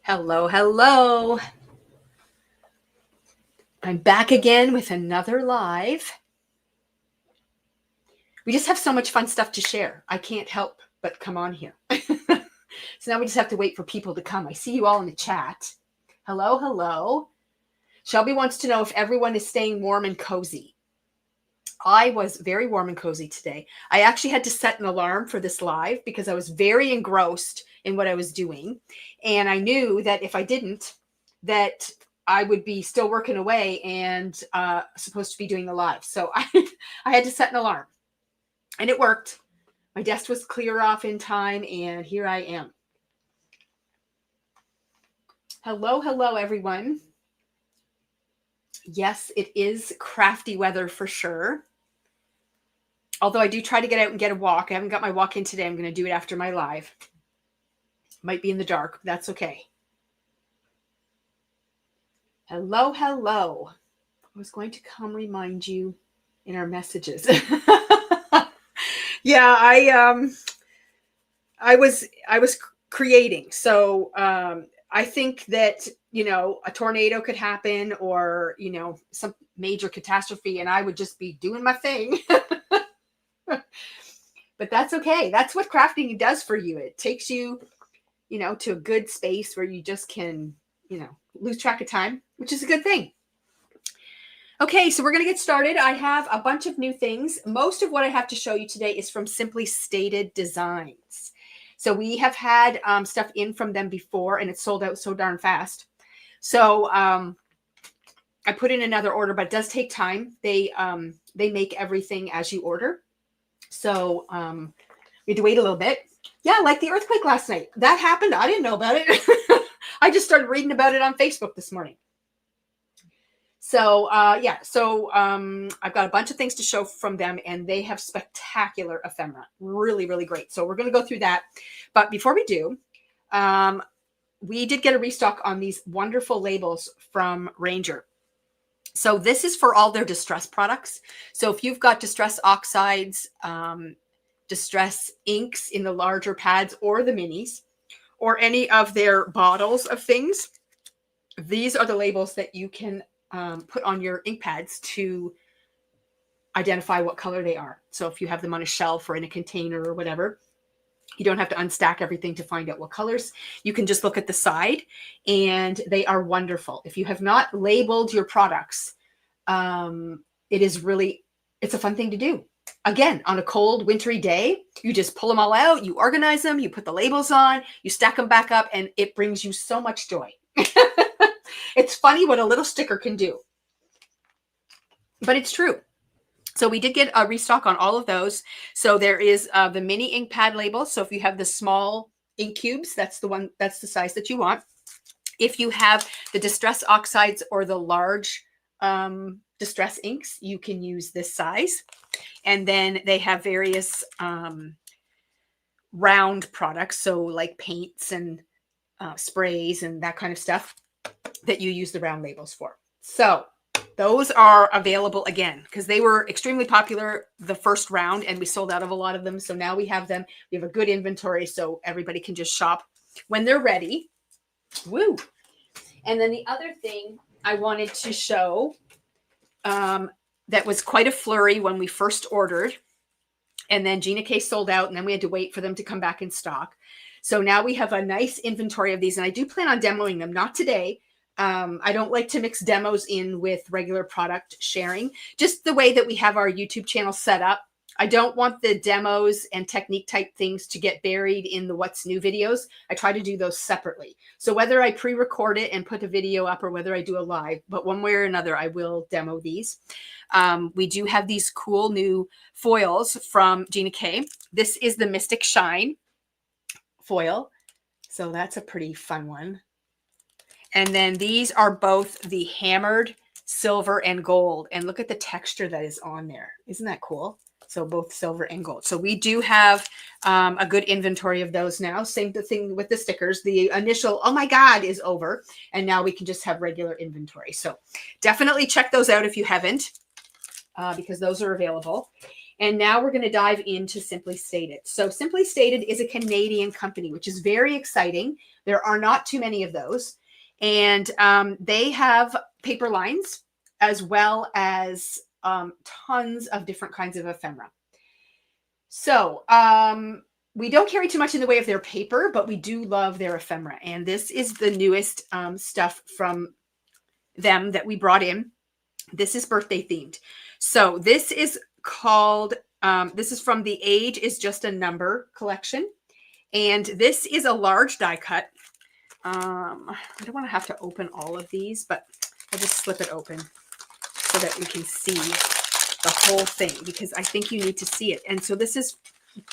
Hello, hello. I'm back again with another live. We just have so much fun stuff to share. I can't help but come on here. So now we just have to wait for people to come. I see you all in the chat. Hello, hello. Shelby wants to know if everyone is staying warm and cozy. I was very warm and cozy today. I actually had to set an alarm for this live because I was very engrossed in what I was doing. And I knew that if I didn't, that I would be still working away and supposed to be doing the live. So I had to set an alarm. And it worked. My desk was clear off in time, and here I am. Hello, hello, everyone. Yes, it is crafty weather for sure. Although I do try to get out and get a walk. I haven't got my walk in today. I'm going to do it after my live. Might be in the dark. That's okay. Hello, hello. I was going to come remind you in our messages. Yeah, I was creating. So I think that, a tornado could happen or, some major catastrophe and I would just be doing my thing. But that's okay. That's what crafting does for you. It takes you, to a good space where you just can, lose track of time, which is a good thing. Okay, so we're going to get started. I have a bunch of new things. Most of what I have to show you today is from Simply Stated Designs. So we have had stuff in from them before, and it sold out so darn fast. So I put in another order, but it does take time. They make everything as you order. So we had to wait a little bit. Yeah, like the earthquake last night. That happened. I didn't know about it. I just started reading about it on Facebook this morning. So, I've got a bunch of things to show from them, and they have spectacular ephemera. Really, really great. So we're going to go through that. But before we do, we did get a restock on these wonderful labels from Ranger. So this is for all their distress products. So if you've got distress oxides, distress inks in the larger pads or the minis, or any of their bottles of things, these are the labels that you can put on your ink pads to identify what color they are. So if you have them on a shelf or in a container or whatever, you don't have to unstack everything to find out what colors. You can just look at the side, and they are wonderful. If you have not labeled your products, it's a fun thing to do. Again, on a cold, wintry day, you just pull them all out, you organize them, you put the labels on, you stack them back up, and it brings you so much joy. It's funny what a little sticker can do, but it's true. So we did get a restock on all of those. So there is the mini ink pad label. So if you have the small ink cubes, that's the size that you want. If you have the distress oxides or the large distress inks, you can use this size. And then they have various round products. So like paints and sprays and that kind of stuff that you use the round labels for. So those are available again because they were extremely popular the first round and we sold out of a lot of them. So now we have them. We have a good inventory so everybody can just shop when they're ready. Woo! And then the other thing I wanted to show that was quite a flurry when we first ordered, and then Gina K sold out, and then we had to wait for them to come back in stock. So now we have a nice inventory of these, and I do plan on demoing them, not today. I don't like to mix demos in with regular product sharing, just the way that we have our YouTube channel set up. I don't want the demos and technique type things to get buried in the what's new videos. I try to do those separately. So whether I pre-record it and put a video up or whether I do a live, but one way or another, I will demo these. We do have these cool new foils from Gina K. This is the Mystic Shine foil. So that's a pretty fun one. And then these are both the hammered silver and gold. And look at the texture that is on there. Isn't that cool? So both silver and gold. So we do have a good inventory of those now. Same thing with the stickers. The initial, oh my God, is over. And now we can just have regular inventory. So definitely check those out if you haven't, because those are available. And now we're going to dive into Simply Stated. So Simply Stated is a Canadian company, which is very exciting. There are not too many of those. And they have paper lines as well as tons of different kinds of ephemera. So we don't carry too much in the way of their paper, but we do love their ephemera. And this is the newest stuff from them that we brought in. This is birthday themed. So this is called, this is from the Age is Just a Number collection. And this is a large die cut. I don't want to have to open all of these, but I'll just slip it open so that we can see the whole thing, because I think you need to see it. And so this is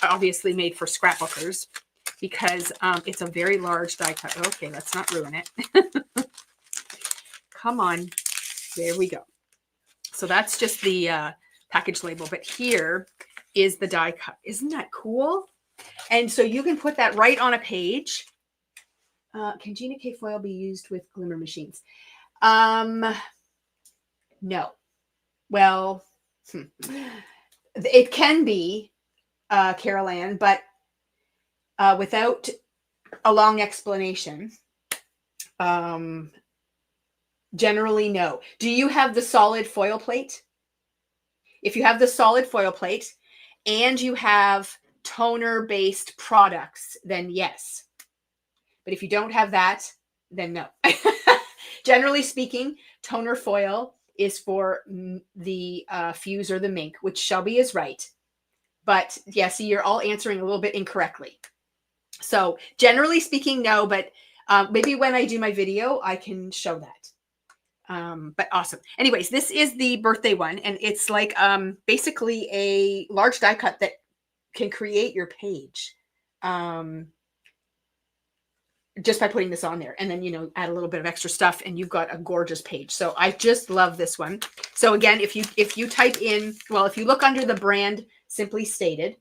obviously made for scrapbookers because it's a very large die cut. Okay, let's not ruin it. Come on. There we go. So that's just the package label, but here is the die cut. Isn't that cool? And so you can put that right on a page. Can Gina K foil be used with glimmer machines? No. Well, it can be, Carol Ann, but without a long explanation, generally no. Do you have the solid foil plate? If you have the solid foil plate and you have toner-based products, then yes. But if you don't have that, then no. Generally speaking, toner foil is for the fuse or the mink, which Shelby is right. But yeah, see, you're all answering a little bit incorrectly. So generally speaking, no, but maybe when I do my video, I can show that. But awesome. Anyways, this is the birthday one, and it's like basically a large die cut that can create your page. Just by putting this on there, and then, you know, add a little bit of extra stuff and you've got a gorgeous page. So I just love this one. So again, if you type in, well, if you look under the brand Simply Stated,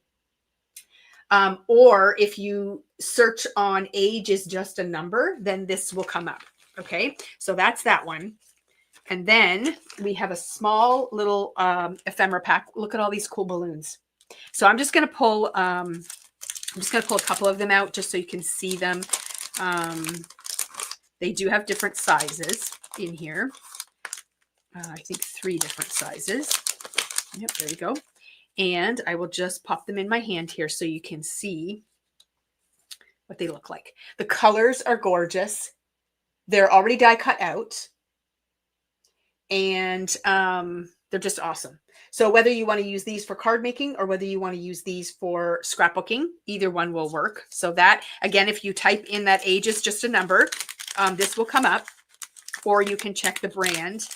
or if you search on Age is Just a Number, then this will come up. Okay. So that's that one. And then we have a small little ephemera pack. Look at all these cool balloons. So I'm just going to pull, a couple of them out just so you can see them. They do have different sizes in here. I think 3 different sizes. Yep, there we go. And I will just pop them in my hand here so you can see what they look like. The colors are gorgeous. They're already die cut out. And they're just awesome. So whether you want to use these for card making or whether you want to use these for scrapbooking, either one will work. So that, again, if you type in that Age is Just a Number, this will come up, or you can check the brand,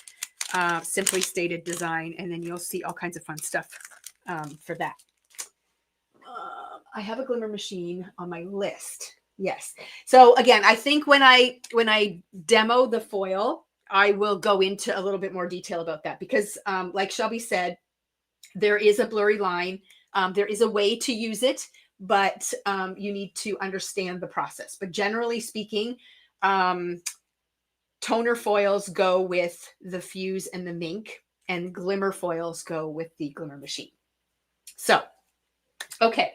Simply Stated Design, and then you'll see all kinds of fun stuff for that. I have a glimmer machine on my list. Yes. So again, I think when I demo the foil, I will go into a little bit more detail about that because like Shelby said, there is a blurry line. There is a way to use it, but you need to understand the process. But generally speaking, toner foils go with the fuse and the mink, and glimmer foils go with the glimmer machine. So, okay.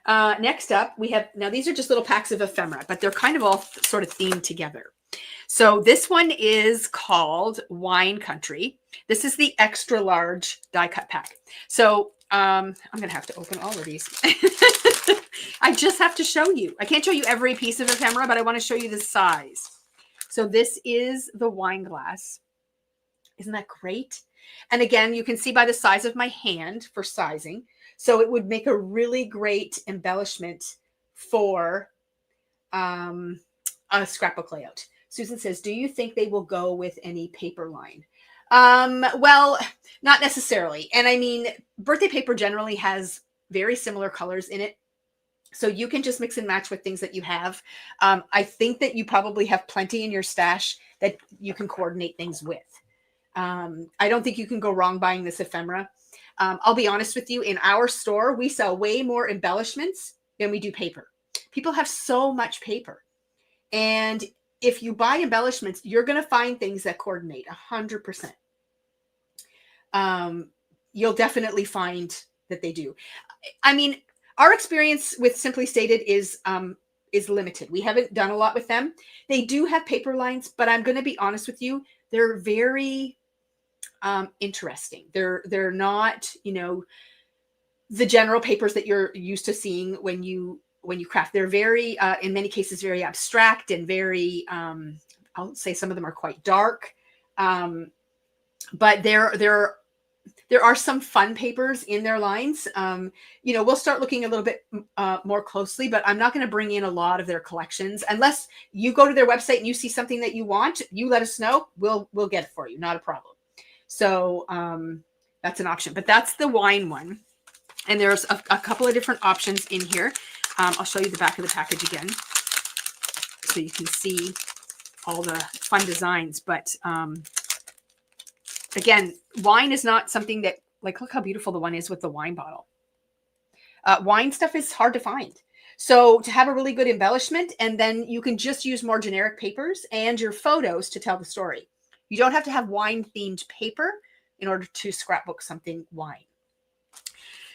Next up, we have, now these are just little packs of ephemera, but they're kind of all sort of themed together. So this one is called Wine Country. This is the extra large die cut pack. So I'm going to have to open all of these. I just have to show you. I can't show you every piece of ephemera, but I want to show you the size. So this is the wine glass. Isn't that great? And again, you can see by the size of my hand for sizing. So it would make a really great embellishment for a scrapbook layout. Susan says, do you think they will go with any paper line? Well, not necessarily. And I mean, birthday paper generally has very similar colors in it. So you can just mix and match with things that you have. I think that you probably have plenty in your stash that you can coordinate things with. I don't think you can go wrong buying this ephemera. I'll be honest with you, in our store, we sell way more embellishments than we do paper. People have so much paper. And if you buy embellishments, you're going to find things that coordinate 100%. You'll definitely find that they do. I mean, our experience with Simply Stated is limited. We haven't done a lot with them. They do have paper lines, but I'm going to be honest with you, they're very interesting. They're not, you know, the general papers that you're used to seeing when you craft. They're very in many cases very abstract and very I'll say some of them are quite dark. But there are some fun papers in their lines. You know, we'll start looking a little bit more closely, but I'm not going to bring in a lot of their collections unless you go to their website and you see something that you want. You let us know. We'll get it for you. Not a problem. So that's an option, but that's the wine one. And there's a couple of different options in here. I'll show you the back of the package again so you can see all the fun designs. But again, wine is not something that, like, look how beautiful the one is with the wine bottle. Wine stuff is hard to find. So to have a really good embellishment, and then you can just use more generic papers and your photos to tell the story. You don't have to have wine themed paper in order to scrapbook something wine.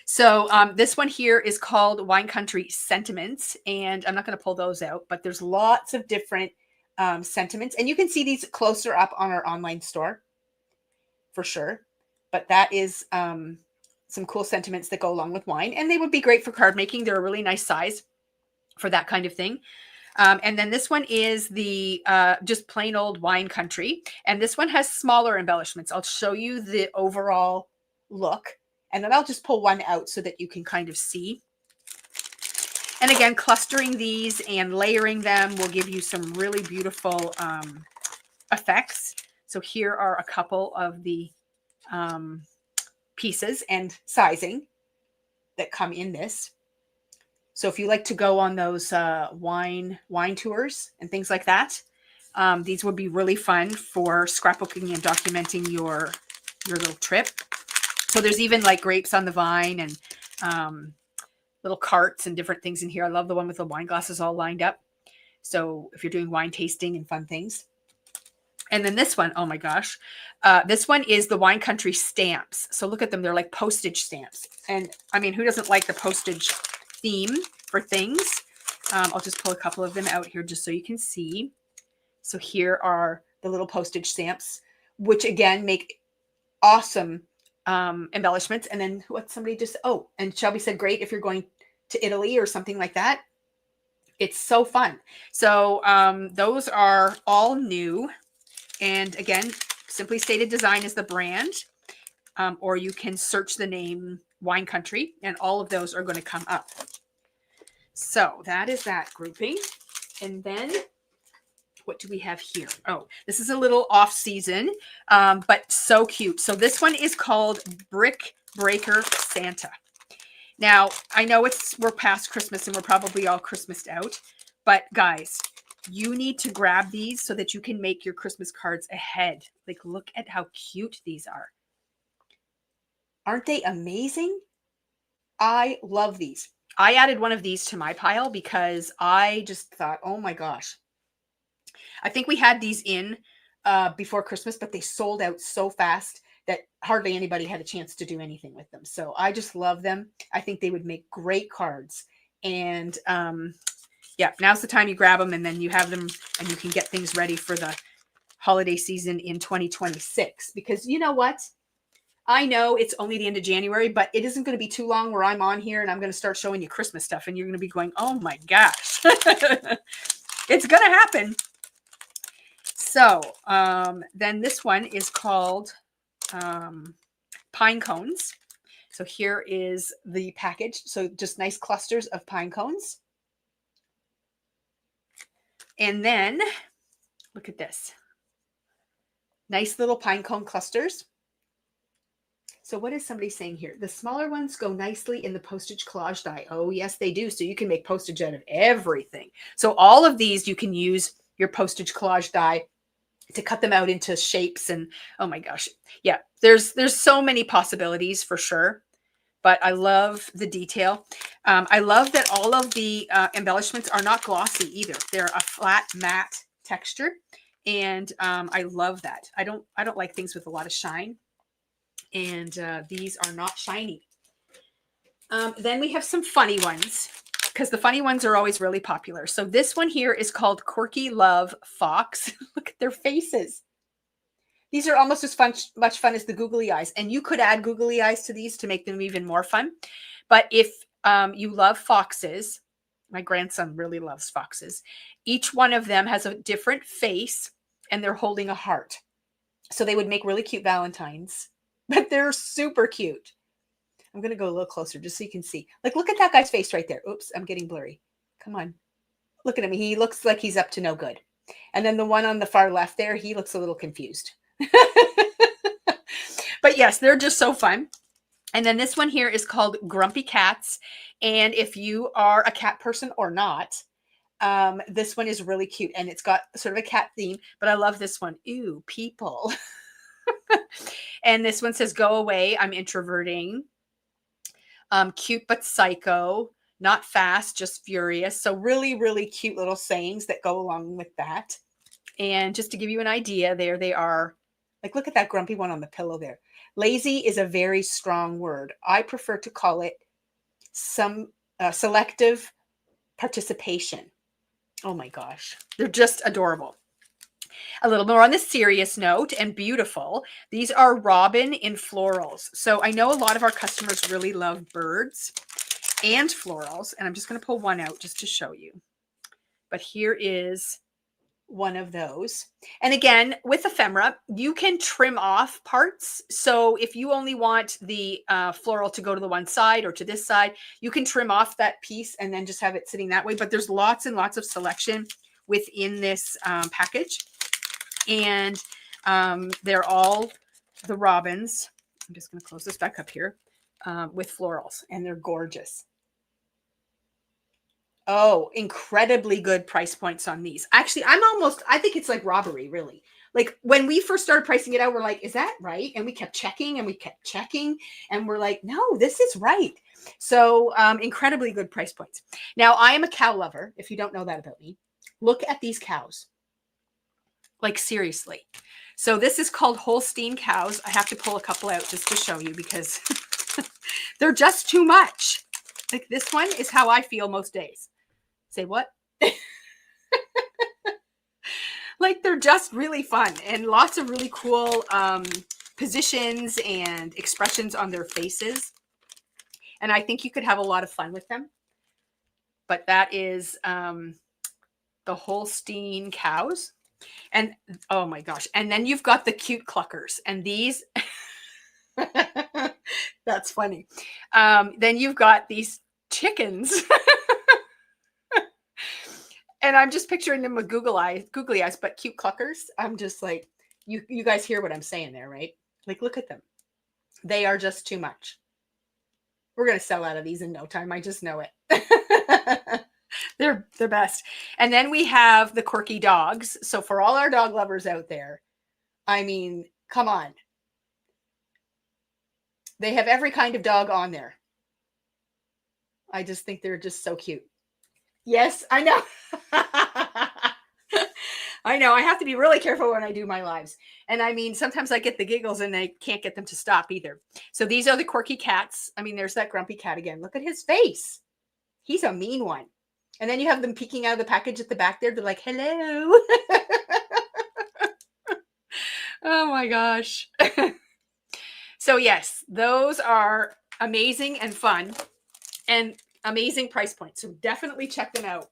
So this one here is called Wine Country Sentiments, and I'm not going to pull those out, but there's lots of different sentiments, and you can see these closer up on our online store for sure. But that is some cool sentiments that go along with wine, and they would be great for card making. They're a really nice size for that kind of thing. And then this one is the just plain old Wine Country, and this one has smaller embellishments. I'll show you the overall look. And then I'll just pull one out so that you can kind of see. And again, clustering these and layering them will give you some really beautiful effects. So here are a couple of the pieces and sizing that come in this. So if you like to go on those wine tours and things like that, these would be really fun for scrapbooking and documenting your little trip. So there's even like grapes on the vine and little carts and different things in here. I love the one with the wine glasses all lined up. So if you're doing wine tasting and fun things. And then this one, oh my gosh. This one is the Wine Country stamps. So look at them. They're like postage stamps. And I mean, who doesn't like the postage theme for things? I'll just pull a couple of them out here just so you can see. So here are the little postage stamps, which again make awesome embellishments. And then what somebody just, oh, and Shelby said, great if you're going to Italy or something like that. It's so fun. So those are all new. And again, Simply Stated Design is the brand, or you can search the name Wine Country, and all of those are going to come up. So that is that grouping. And then what do we have here? Oh, this is a little off season, but so cute. So this one is called Brick Breaker Santa. Now, I know we're past Christmas and we're probably all Christmased out, but guys, you need to grab these so that you can make your Christmas cards ahead. Like, look at how cute these are. Aren't they amazing? I love these. I added one of these to my pile because I just thought, oh my gosh. I think we had these in before Christmas, but they sold out so fast that hardly anybody had a chance to do anything with them. So I just love them. I think they would make great cards. And yeah, now's the time you grab them, and then you have them and you can get things ready for the holiday season in 2026. Because you know what? I know it's only the end of January, but it isn't going to be too long where I'm on here and I'm going to start showing you Christmas stuff and you're going to be going, oh my gosh. It's going to happen. So then this one is called Pine Cones. So here is the package. So just nice clusters of pine cones. And then look at this. Nice little pine cone clusters. So what is somebody saying here? The smaller ones go nicely in the postage collage die. Oh, yes, they do. So you can make postage out of everything. So all of these, you can use your postage collage die to cut them out into shapes. And oh my gosh. Yeah, there's so many possibilities for sure. But I love the detail. I love that all of the embellishments are not glossy either. They're a flat matte texture. And I love that. I don't like things with a lot of shine. And these are not shiny. Then we have some funny ones because the funny ones are always really popular. So this one here is called Quirky Love Fox. Look at their faces. These are almost as much fun as the googly eyes. And you could add googly eyes to these to make them even more fun. But if you love foxes, my grandson really loves foxes. Each one of them has a different face and they're holding a heart. So they would make really cute Valentines, but they're super cute. I'm going to go a little closer just so you can see. Like, look at that guy's face right there. Oops, I'm getting blurry. Come on. Look at him. He looks like he's up to no good. And then the one on the far left there, he looks a little confused. But yes, they're just so fun. And then this one here is called Grumpy Cats. And if you are a cat person or not, this one is really cute. And it's got sort of a cat theme, but I love this one. Ew, people. And this one says, go away, I'm introverting. Cute but psycho, not fast, just furious. So really, really cute little sayings that go along with that. And just to give you an idea, there they are. Like, look at that grumpy one on the pillow there. Lazy is a very strong word. I prefer to call it some selective participation. Oh my gosh. They're just adorable. A little more on the serious note and beautiful. These are robin in florals. So I know a lot of our customers really love birds and florals. And I'm just going to pull one out just to show you. But here is one of those. And again, with ephemera, you can trim off parts. So if you only want the floral to go to the one side or to this side, you can trim off that piece and then just have it sitting that way. But there's lots and lots of selection within this package. And they're all the robins. I'm just going to close this back up here with florals, and they're gorgeous. Oh, incredibly good price points on these. Actually, I think it's like robbery, really. Like when we first started pricing it out, we're like, is that right? And we kept checking and we kept checking and we're like, no, this is right. So incredibly good price points. Now, I am a cow lover. If you don't know that about me, look at these cows. Like seriously. So this is called Holstein cows. I have to pull a couple out just to show you because they're just too much. Like this one is how I feel most days. Say what? Like they're just really fun and lots of really cool positions and expressions on their faces. And I think you could have a lot of fun with them. But that is the Holstein cows. And oh my gosh. And then you've got the cute cluckers. And these, that's funny. Then you've got these chickens. And I'm just picturing them with googly eyes, but cute cluckers. I'm just like, you guys hear what I'm saying there, right? Like, look at them. They are just too much. We're going to sell out of these in no time. I just know it. They're the best. And then we have the quirky dogs. So for all our dog lovers out there, I mean, come on. They have every kind of dog on there. I just think they're just so cute. Yes, I know. I know. I have to be really careful when I do my lives. And I mean, sometimes I get the giggles and I can't get them to stop either. So these are the quirky cats. I mean, there's that grumpy cat again. Look at his face. He's a mean one. And then you have them peeking out of the package at the back there. They're like, hello. Oh my gosh. So yes, those are amazing and fun and amazing price points. So definitely check them out.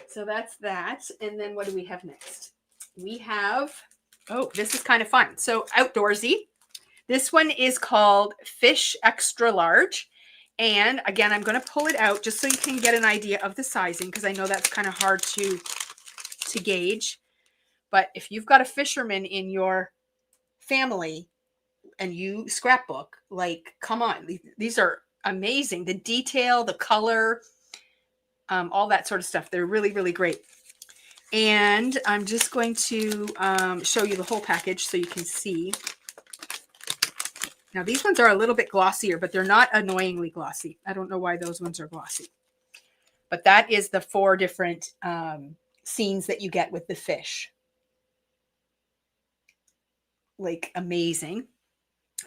So that's that. And then what do we have next? We have, oh, this is kind of fun. So outdoorsy. This one is called Fish Extra Large. And again, I'm going to pull it out just so you can get an idea of the sizing because I know that's kind of hard to gauge. But if you've got a fisherman in your family and you scrapbook, like, come on, these are amazing. The detail, the color, all that sort of stuff. They're really, really great. And I'm just going to show you the whole package so you can see. Now, these ones are a little bit glossier, but they're not annoyingly glossy. I don't know why those ones are glossy. But that is the 4 different scenes that you get with the fish. Like, amazing.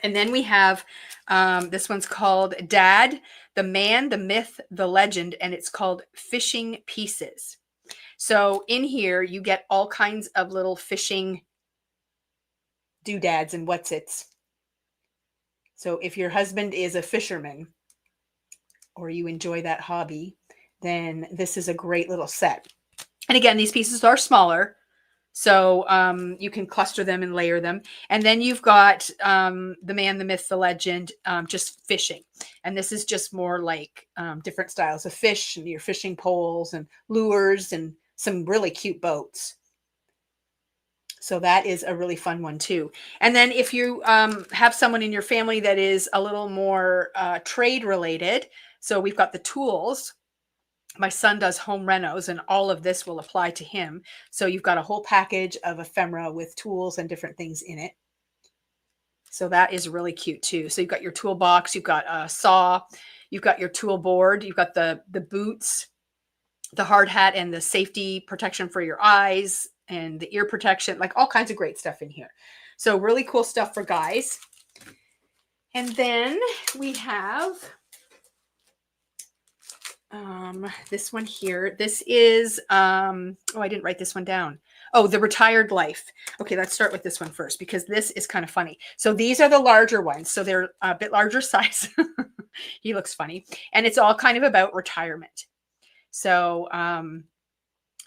And then we have this one's called Dad, the Man, the Myth, the Legend, and it's called Fishing Pieces. So in here, you get all kinds of little fishing doodads and what's its. So if your husband is a fisherman or you enjoy that hobby, then this is a great little set. And again, these pieces are smaller, so you can cluster them and layer them. And then you've got the Man, the Myth, the Legend, just fishing. And this is just more like different styles of fish and your fishing poles and lures and some really cute boats. So that is a really fun one too. And then if you have someone in your family that is a little more trade related, so we've got the tools. My son does home renos and all of this will apply to him. So you've got a whole package of ephemera with tools and different things in it. So that is really cute too. So you've got your toolbox, you've got a saw, you've got your tool board, you've got the boots, the hard hat and the safety protection for your eyes and the ear protection, like all kinds of great stuff in here. So really cool stuff for guys. And then we have this one here. This is, oh, I didn't write this one down. Oh, the Retired Life. Okay, let's start with this one first because this is kind of funny. So these are the larger ones. So they're a bit larger size. He looks funny. And it's all kind of about retirement. So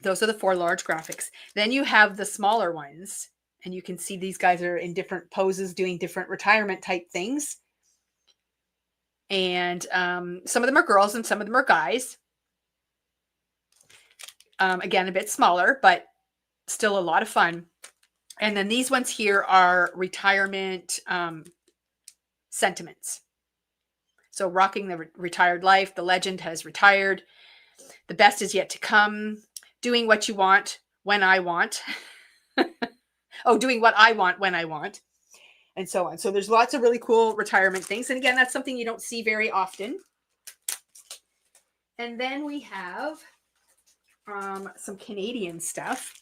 those are the 4 large graphics. Then you have the smaller ones. And you can see these guys are in different poses doing different retirement type things. And some of them are girls and some of them are guys. Again, a bit smaller, but still a lot of fun. And then these ones here are retirement sentiments. So rocking the retired life. The legend has retired. The best is yet to come. Doing what you want when I want. Oh, doing what I want when I want. And so on. So there's lots of really cool retirement things. And again, that's something you don't see very often. And then we have some Canadian stuff.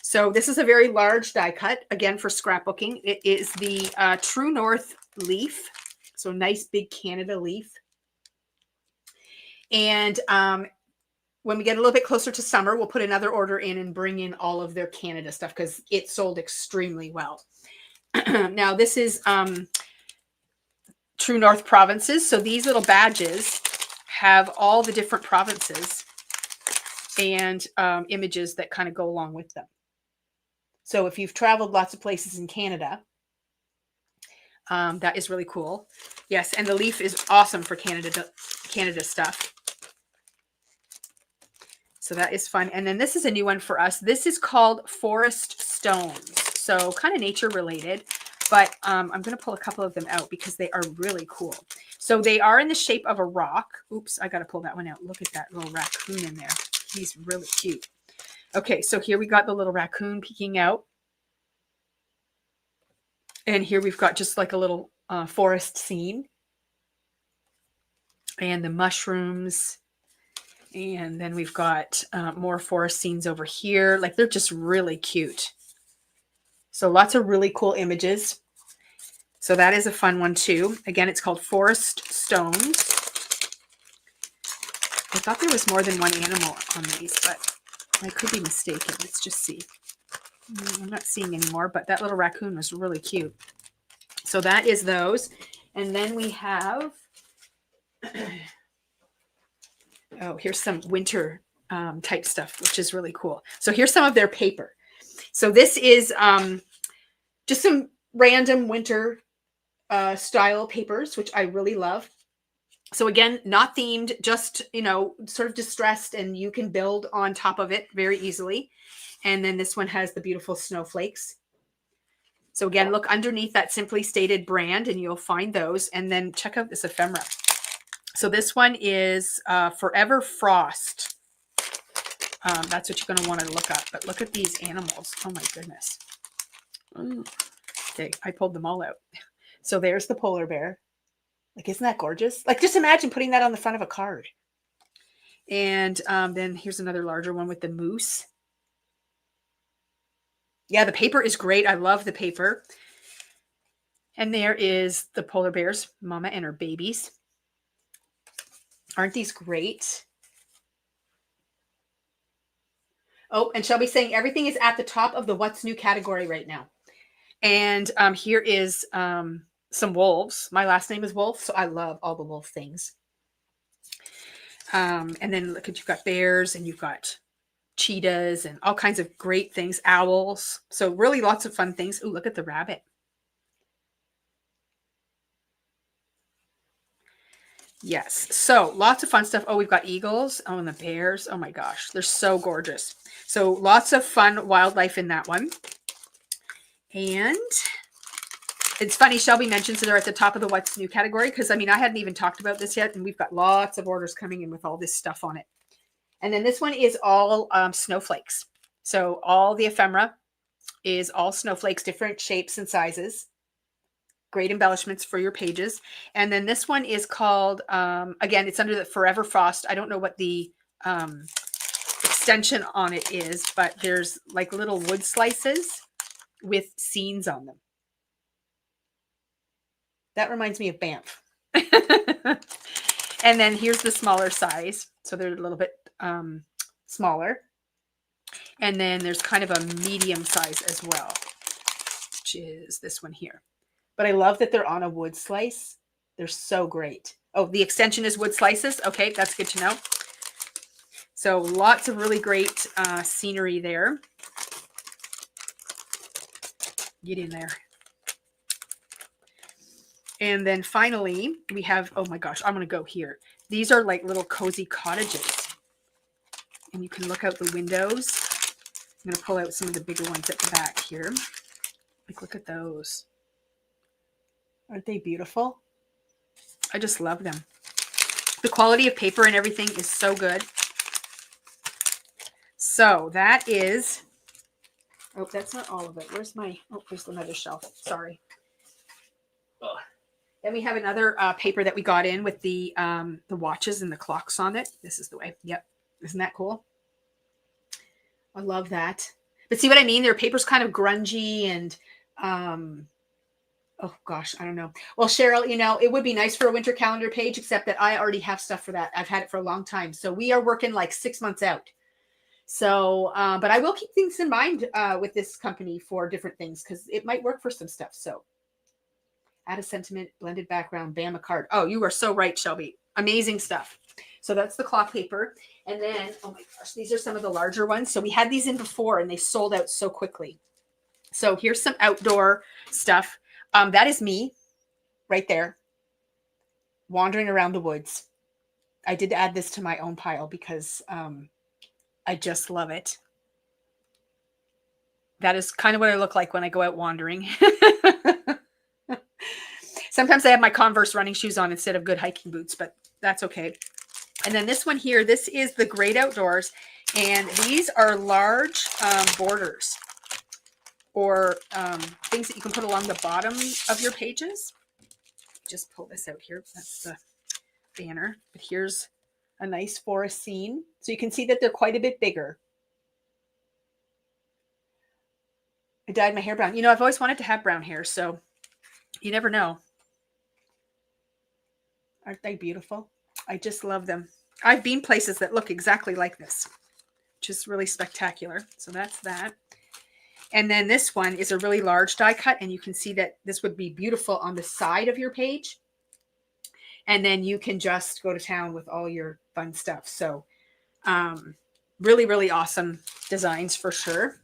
So this is a very large die cut, again, for scrapbooking. It is the True North leaf. So nice big Canada leaf. And when we get a little bit closer to summer, we'll put another order in and bring in all of their Canada stuff because it sold extremely well. Now, this is True North provinces. So these little badges have all the different provinces and images that kind of go along with them. So if you've traveled lots of places in Canada, that is really cool. Yes, and the leaf is awesome for Canada stuff. So that is fun. And then this is a new one for us. This is called Forest Stones. So kind of nature related, but I'm going to pull a couple of them out because they are really cool. So they are in the shape of a rock. Oops, I got to pull that one out. Look at that little raccoon in there. He's really cute. Okay, so here we got the little raccoon peeking out. And here we've got just like a little forest scene. And the mushrooms. And then we've got more forest scenes over here. Like they're just really cute. So lots of really cool images. So that is a fun one too. Again, it's called Forest Stones. I thought there was more than one animal on these, but I could be mistaken. Let's just see. I'm not seeing anymore, but that little raccoon was really cute. So that is those. And then we have, oh, here's some winter type stuff, which is really cool. So here's some of their paper. So this is just some random winter style papers, which I really love. So again, not themed, just, you know, sort of distressed, and you can build on top of it very easily. And then this one has the beautiful snowflakes. So again, look underneath that Simply Stated brand and you'll find those. And then check out this ephemera. So this one is Forever Frost. That's what you're going to want to look up. But look at these animals. Oh my goodness. Okay, I pulled them all out. So there's the polar bear. Like, isn't that gorgeous? Like, just imagine putting that on the front of a card. And then here's another larger one with the moose. Yeah, the paper is great. I love the paper. And there is the polar bears, mama and her babies. Aren't these great? Oh, and Shelby's saying everything is at the top of the what's new category right now. And here is some wolves. My last name is Wolf, so I love all the wolf things. And then look at, you've got bears and you've got cheetahs and all kinds of great things, owls. So really lots of fun things. Ooh, look at the rabbit. Yes. So lots of fun stuff. Oh, we've got eagles. Oh, and the bears. Oh my gosh. They're so gorgeous. So lots of fun wildlife in that one. And it's funny, Shelby mentions that they're at the top of the what's new category, because I mean, I hadn't even talked about this yet, and we've got lots of orders coming in with all this stuff on it. And then this one is all snowflakes. So all the ephemera is all snowflakes, different shapes and sizes. Great embellishments for your pages. And then this one is called, again, it's under the Forever Frost. I don't know what the extension on it is, but there's like little wood slices with scenes on them. That reminds me of Banff. And then here's the smaller size. So they're a little bit smaller. And then there's kind of a medium size as well, which is this one here. But I love that they're on a wood slice. They're so great. Oh, the extension is wood slices. Okay, that's good to know. So lots of really great scenery there. Get in there. And then finally, we have, oh my gosh, I'm going to go here. These are like little cozy cottages. And you can look out the windows. I'm going to pull out some of the bigger ones at the back here. Like, look at those. Aren't they beautiful? I just love them. The quality of paper and everything is so good. So that is, oh, that's not all of it. Where's my, oh, there's another shelf. Sorry. Ugh. Then we have another paper that we got in with the watches and the clocks on it. This is the way. Yep. Isn't that cool? I love that. But see what I mean? Their paper's kind of grungy and, oh gosh, I don't know. Well, Cheryl, you know, it would be nice for a winter calendar page, except that I already have stuff for that. I've had it for a long time. So we are working like 6 months out. So, but I will keep things in mind with this company for different things, because it might work for some stuff. So add a sentiment, blended background, bam, a card. Oh, you are so right, Shelby. Amazing stuff. So that's the cloth paper. And then, oh my gosh, these are some of the larger ones. So we had these in before and they sold out so quickly. So here's some outdoor stuff. That is me right there, wandering around the woods. I did add this to my own pile because I just love it. That is kind of what I look like when I go out wandering. Sometimes I have my Converse running shoes on instead of good hiking boots, but that's okay. And then this one here, this is the Great Outdoors. And these are large borders or things that you can put along the bottom of your pages. Just pull this out here. That's the banner. But here's a nice forest scene. So you can see that they're quite a bit bigger. I dyed my hair brown. You know, I've always wanted to have brown hair, so you never know. Aren't they beautiful? I just love them. I've been places that look exactly like this, which is really spectacular. So that's that. And then this one is a really large die cut, and you can see that this would be beautiful on the side of your page. And then you can just go to town with all your fun stuff. So really, really awesome designs for sure.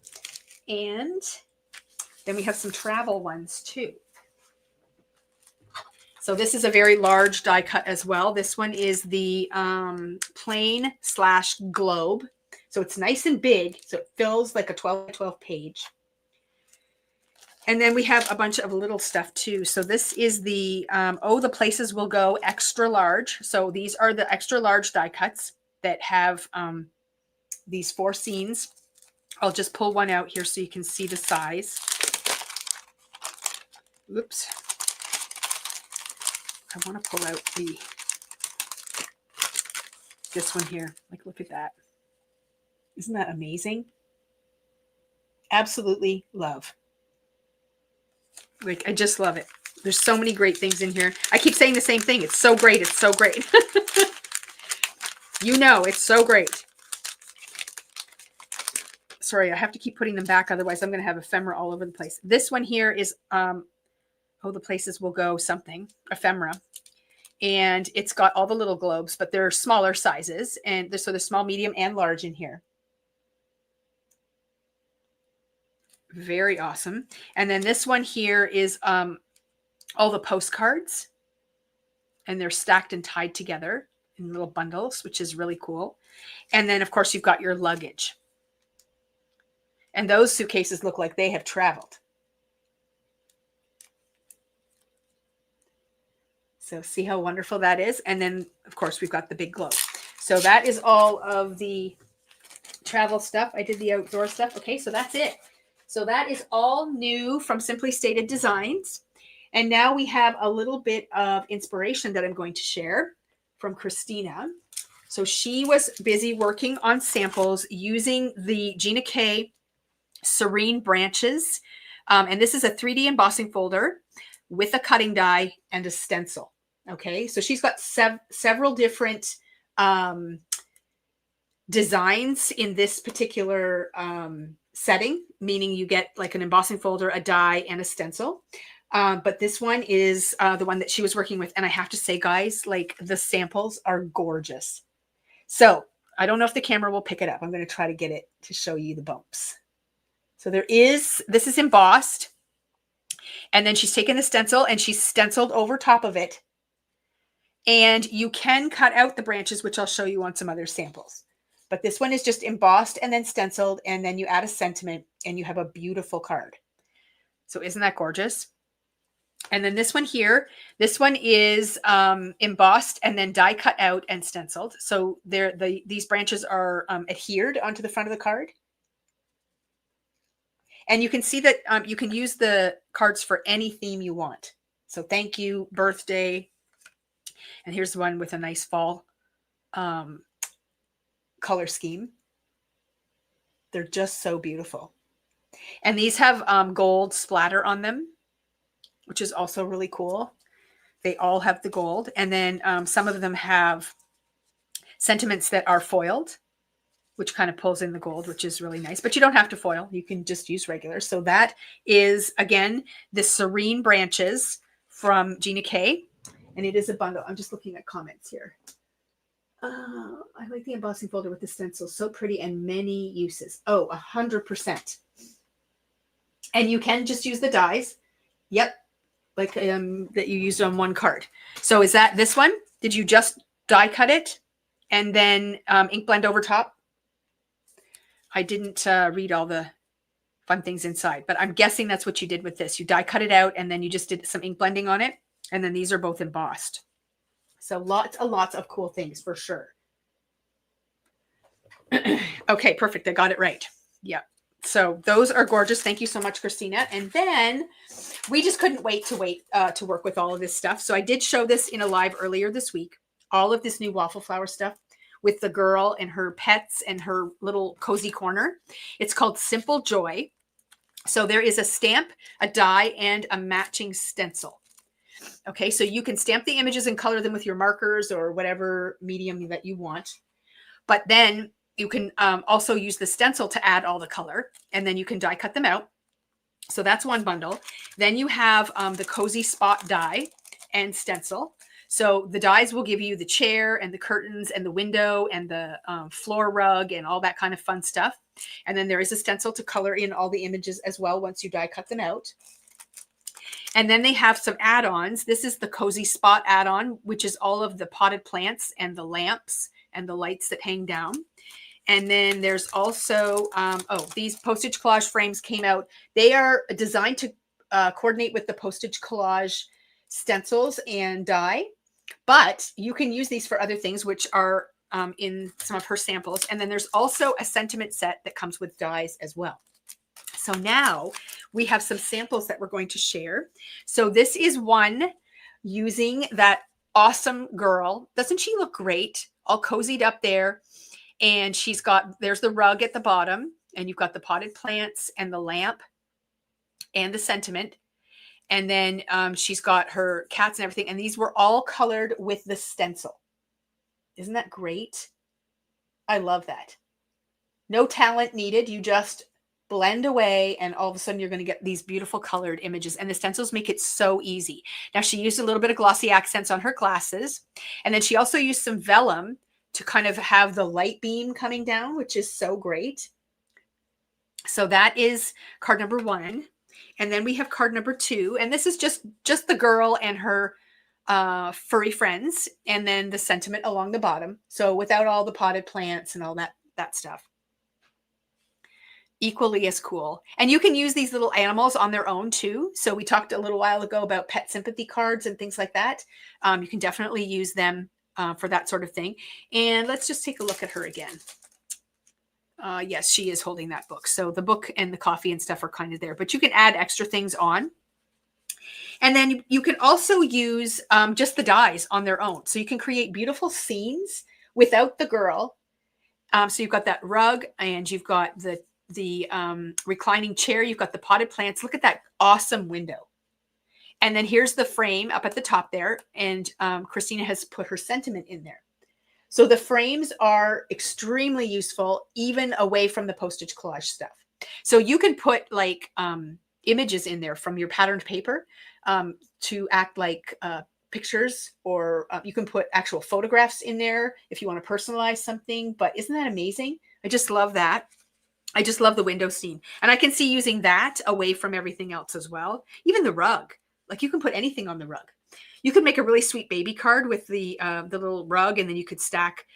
And then we have some travel ones too. So this is a very large die cut as well. This one is the plain / globe. So it's nice and big. So it fills like a 12 by 12 page. And then we have a bunch of little stuff too. So this is the, the places will go extra large. So these are the extra large die cuts that have these 4 scenes. I'll just pull one out here so you can see the size. Oops. I want to pull out this one here. Like, look at that. Isn't that amazing? Absolutely love. Like, I just love it. There's so many great things in here. I keep saying the same thing. It's so great. It's so great. You know, it's so great. Sorry, I have to keep putting them back. Otherwise, I'm going to have ephemera all over the place. This one here is, oh, the places will go something, ephemera. And it's got all the little globes, but they're smaller sizes. And so there's small, medium, and large in here. Very awesome. And then this one here is all the postcards. And they're stacked and tied together in little bundles, which is really cool. And then, of course, you've got your luggage. And those suitcases look like they have traveled. So see how wonderful that is. And then, of course, we've got the big globe. So that is all of the travel stuff. I did the outdoor stuff. Okay, so that's it. So that is all new from Simply Stated Designs. And now we have a little bit of inspiration that I'm going to share from Christina. So she was busy working on samples using the Gina K Serene Branches. And this is a 3D embossing folder with a cutting die and a stencil. Okay, so she's got several different designs in this particular setting, meaning you get like an embossing folder, a die, and a stencil. But this one is the one that she was working with. And I have to say, guys, like the samples are gorgeous. So I don't know if the camera will pick it up. I'm going to try to get it to show you the bumps. So this is embossed. And then she's taken the stencil and she's stenciled over top of it. And you can cut out the branches, which I'll show you on some other samples. But this one is just embossed and then stenciled. And then you add a sentiment and you have a beautiful card. So isn't that gorgeous? And then this one here, this one is embossed and then die cut out and stenciled. So these branches are adhered onto the front of the card. And you can see that you can use the cards for any theme you want. So thank you, birthday. And here's the one with a nice fall color scheme. They're just so beautiful. And these have gold splatter on them, which is also really cool. They all have the gold. And then some of them have sentiments that are foiled, which kind of pulls in the gold, which is really nice. But you don't have to foil. You can just use regular. So that is, again, the Serene Branches from Gina K. And it is a bundle. I'm just looking at comments here. I like the embossing folder with the stencil. So pretty and many uses. Oh, 100%. And you can just use the dies. Yep. Like that you used on one card. So is that this one? Did you just die cut it and then ink blend over top? I didn't read all the fun things inside, but I'm guessing that's what you did with this. You die cut it out and then you just did some ink blending on it. And then these are both embossed. So lots of cool things for sure. Okay, perfect. I got it right. Yeah. So those are gorgeous. Thank you so much, Christina. And then we just couldn't wait to work with all of this stuff. So I did show this in a live earlier this week, all of this new waffle flower stuff with the girl and her pets and her little cozy corner. It's called Simple Joy. So there is a stamp, a die, and a matching stencil. Okay, so you can stamp the images and color them with your markers or whatever medium that you want. But then you can also use the stencil to add all the color, and then you can die cut them out. So that's one bundle. Then you have the Cozy Spot die and stencil. So the dies will give you the chair and the curtains and the window and the floor rug and all that kind of fun stuff. And then there is a stencil to color in all the images as well once you die cut them out. And then they have some add-ons. This is the Cozy Spot add-on, which is all of the potted plants and the lamps and the lights that hang down. And then there's also, these postage collage frames came out. They are designed to coordinate with the postage collage stencils and die, but you can use these for other things, which are in some of her samples. And then there's also a sentiment set that comes with dies as well. So now we have some samples that we're going to share. So this is one using that awesome girl. Doesn't she look great? All cozied up there. And there's the rug at the bottom, and you've got the potted plants and the lamp and the sentiment. And then she's got her cats and everything. And these were all colored with the stencil. Isn't that great? I love that. No talent needed. You just blend away and all of a sudden you're going to get these beautiful colored images, and the stencils make it so easy. Now she used a little bit of glossy accents on her glasses, and then she also used some vellum to kind of have the light beam coming down, which is so great. So that is card number 1. And then we have card number 2, and this is just the girl and her furry friends, and then the sentiment along the bottom. So without all the potted plants and all that stuff. Equally as cool. And you can use these little animals on their own too. So we talked a little while ago about pet sympathy cards and things like that. You can definitely use them for that sort of thing. And let's just take a look at her again. Yes, she is holding that book. So the book and the coffee and stuff are kind of there, but you can add extra things on. And then you can also use just the dies on their own. So you can create beautiful scenes without the girl. So you've got that rug, and you've got the reclining chair. You've got the potted plants. Look at that awesome window. And then here's the frame up at the top there. And Christina has put her sentiment in there. So the frames are extremely useful, even away from the postage collage stuff. So you can put like images in there from your patterned paper to act like pictures, or you can put actual photographs in there if you want to personalize something. But isn't that amazing? I just love that. I just love the window scene. And I can see using that away from everything else as well. Even the rug. Like you can put anything on the rug. You could make a really sweet baby card with the little rug, and then you could stack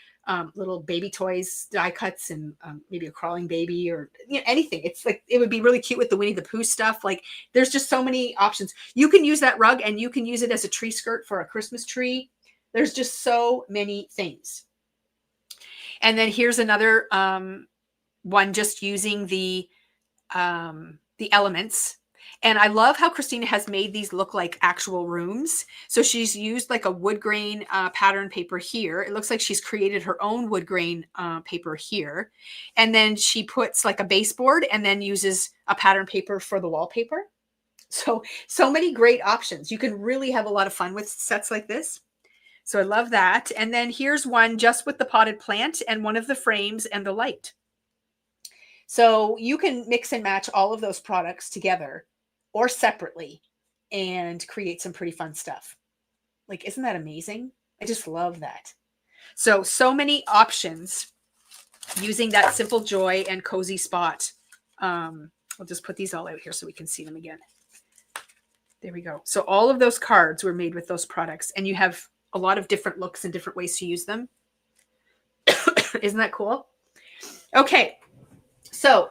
little baby toys, die cuts, and maybe a crawling baby, or anything. It's like, it would be really cute with the Winnie the Pooh stuff. Like there's just so many options. You can use that rug, and you can use it as a tree skirt for a Christmas tree. There's just so many things. And then here's another one, just using the elements. And I love how Christina has made these look like actual rooms. So she's used like a wood grain pattern paper here. It looks like she's created her own wood grain paper here. And then she puts like a baseboard and then uses a pattern paper for the wallpaper. So many great options. You can really have a lot of fun with sets like this. So I love that. And then here's one just with the potted plant and one of the frames and the light. So you can mix and match all of those products together or separately and create some pretty fun stuff. Like, isn't that amazing? I just love that. So many options using that Simple Joy and Cozy Spot. I'll just put these all out here so we can see them again. There we go. So all of those cards were made with those products, and you have a lot of different looks and different ways to use them. Isn't that cool? Okay. So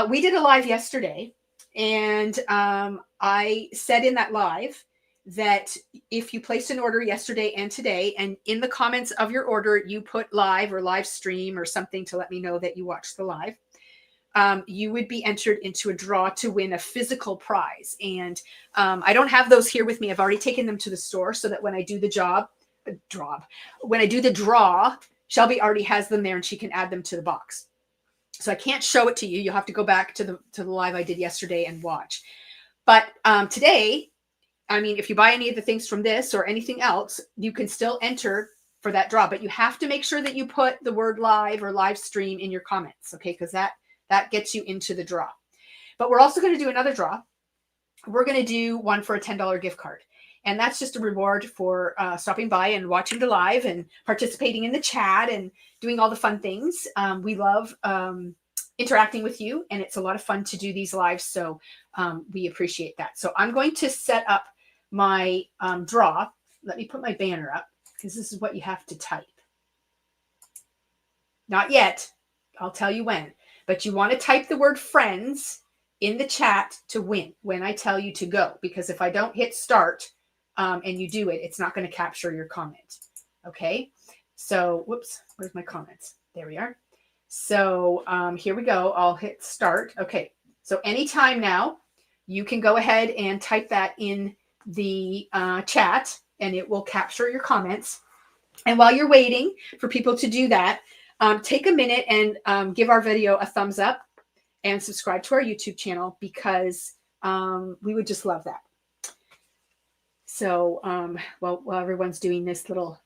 we did a live yesterday, and I said in that live that if you placed an order yesterday and today, and in the comments of your order, you put live or live stream or something to let me know that you watched the live, you would be entered into a draw to win a physical prize. And I don't have those here with me. I've already taken them to the store so that when I do the when I do the draw, Shelby already has them there and she can add them to the box. So I can't show it to you. You'll have to go back to the live I did yesterday and watch. But today, I mean, if you buy any of the things from this or anything else, you can still enter for that draw. But you have to make sure that you put the word live or live stream in your comments, okay? Because that gets you into the draw. But we're also going to do another draw. We're going to do one for a $10 gift card. And that's just a reward for stopping by and watching the live and participating in the chat and doing all the fun things. We love interacting with you, and it's a lot of fun to do these lives. So we appreciate that. So I'm going to set up my draw. Let me put my banner up because this is what you have to type. Not yet. I'll tell you when. But you want to type the word friends in the chat to win when I tell you to go. Because if I don't hit start, and you do it, it's not going to capture your comment. Okay. So, whoops, where's my comments? There we are. So here we go. I'll hit start. Okay. So anytime now, you can go ahead and type that in the chat and it will capture your comments. And while you're waiting for people to do that, take a minute and give our video a thumbs up and subscribe to our YouTube channel because we would just love that. So, well, while everyone's doing this little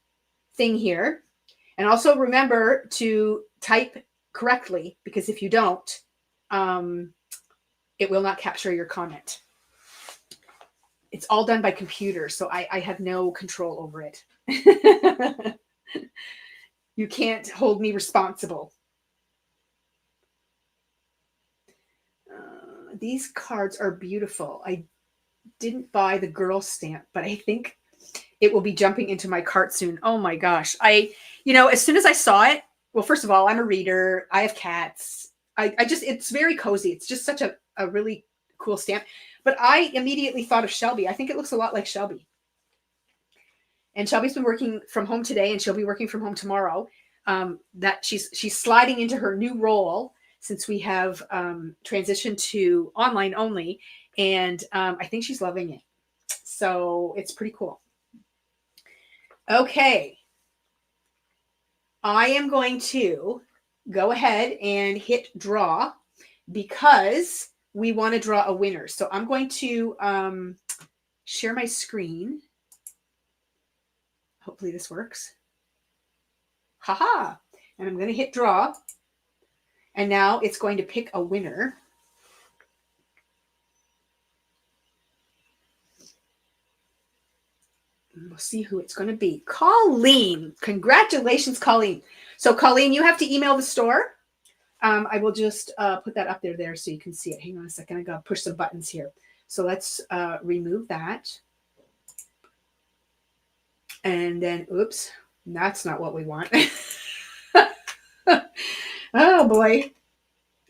thing here, and also remember to type correctly, because if you don't, um, it will not capture your comment. It's all done by computer, so I have no control over it. You can't hold me responsible. These cards are beautiful. I didn't buy the girl stamp, but I think it will be jumping into my cart soon. Oh my gosh. As soon as I saw it, well, first of all, I'm a reader. I have cats. It's very cozy. It's just such a really cool stamp. But I immediately thought of Shelby. I think it looks a lot like Shelby. And Shelby's been working from home today, and she'll be working from home tomorrow. That she's sliding into her new role since we have transitioned to online only. And I think she's loving it. So it's pretty cool. Okay. I am going to go ahead and hit draw because we want to draw a winner. So I'm going to share my screen. Hopefully this works. Haha. And I'm going to hit draw. And now it's going to pick a winner. We'll see who it's going to be. Colleen. Congratulations, Colleen. So, Colleen, you have to email the store. I will just put that up there so you can see it. Hang on a second. I got to push some buttons here. So let's remove that. And then, oops, that's not what we want. Oh, boy.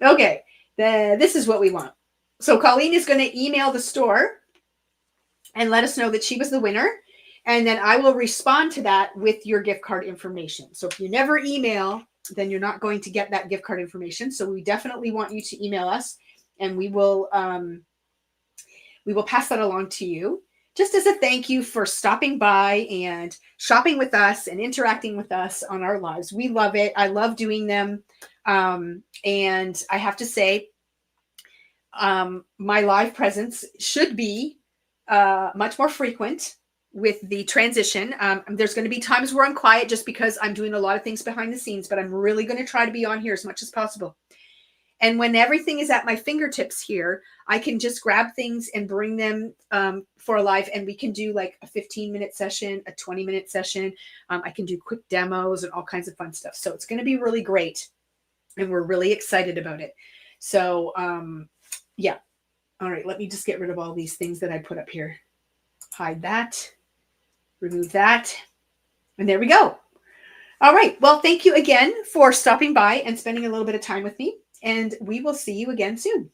Okay, this is what we want. So Colleen is going to email the store and let us know that she was the winner. And then I will respond to that with your gift card information. So if you never email, then you're not going to get that gift card information. So we definitely want you to email us, and we will pass that along to you, just as a thank you for stopping by and shopping with us and interacting with us on our lives. We love it. I love doing them. And I have to say, my live presence should be much more frequent with the transition. There's going to be times where I'm quiet just because I'm doing a lot of things behind the scenes, but I'm really going to try to be on here as much as possible. And when everything is at my fingertips here, I can just grab things and bring them for a live, and we can do like a 15-minute session, a 20-minute session. I can do quick demos and all kinds of fun stuff. So it's going to be really great, and we're really excited about it. So yeah. All right, let me just get rid of all these things that I put up here. Hide that, remove that, and there we go. All right, well, thank you again for stopping by and spending a little bit of time with me. And we will see you again soon.